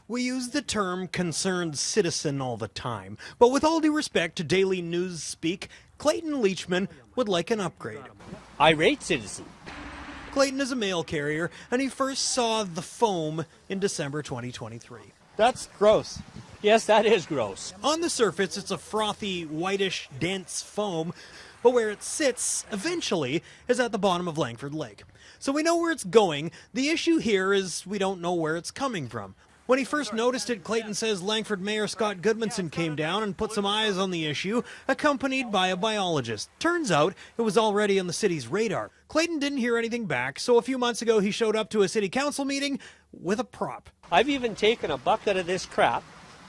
We use the term concerned citizen all the time, but with all due respect to daily news speak, Clayton Leachman would like an upgrade. Irate citizen. Clayton is a mail carrier, and he first saw the foam in December 2023. That's gross. Yes, that is gross. On the surface, it's a frothy, whitish, dense foam, but where it sits, eventually, is at the bottom of Langford Lake. So we know where it's going. The issue here is we don't know where it's coming from. When he first noticed it, Clayton says Langford Mayor Scott Goodmanson came down and put some eyes on the issue, accompanied by a biologist. Turns out it was already on the city's radar. Clayton didn't hear anything back, so a few months ago he showed up to a city council meeting with a prop. I've even taken a bucket of this crap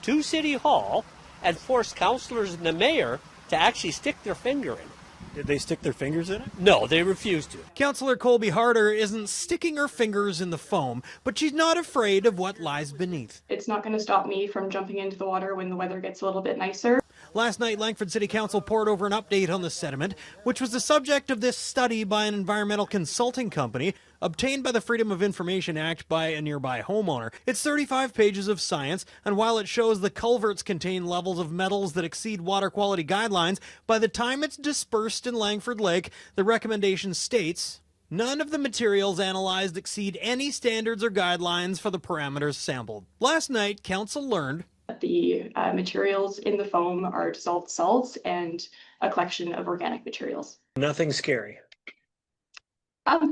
to City Hall and forced councillors and the mayor to actually stick their finger in. Did they stick their fingers in it? No, they refused to. Councillor Colby Harder isn't sticking her fingers in the foam, but she's not afraid of what lies beneath. It's not going to stop me from jumping into the water when the weather gets a little bit nicer. Last night, Langford City Council poured over an update on the sediment, which was the subject of this study by an environmental consulting company obtained by the Freedom of Information Act by a nearby homeowner. It's 35 pages of science, and while it shows the culverts contain levels of metals that exceed water quality guidelines, by the time it's dispersed in Langford Lake, the recommendation states none of the materials analyzed exceed any standards or guidelines for the parameters sampled. Last night, Council learned the materials in the foam are dissolved salts and a collection of organic materials. Nothing scary.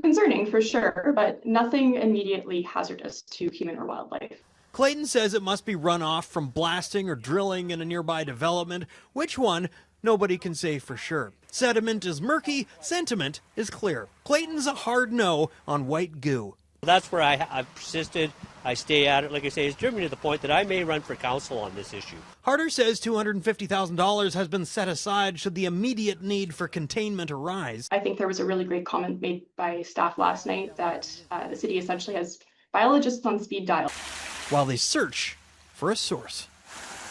Concerning for sure, but nothing immediately hazardous to human or wildlife. Clayton says it must be runoff from blasting or drilling in a nearby development. Which one? Nobody can say for sure. Sediment is murky, sentiment is clear. Clayton's a hard no on white goo. That's where I've persisted. I stay at it. Like I say, it's driven me to the point that I may run for council on this issue. Harder says $250,000 has been set aside should the immediate need for containment arise. I think there was a really great comment made by staff last night that the city essentially has biologists on speed dial While they search for a source.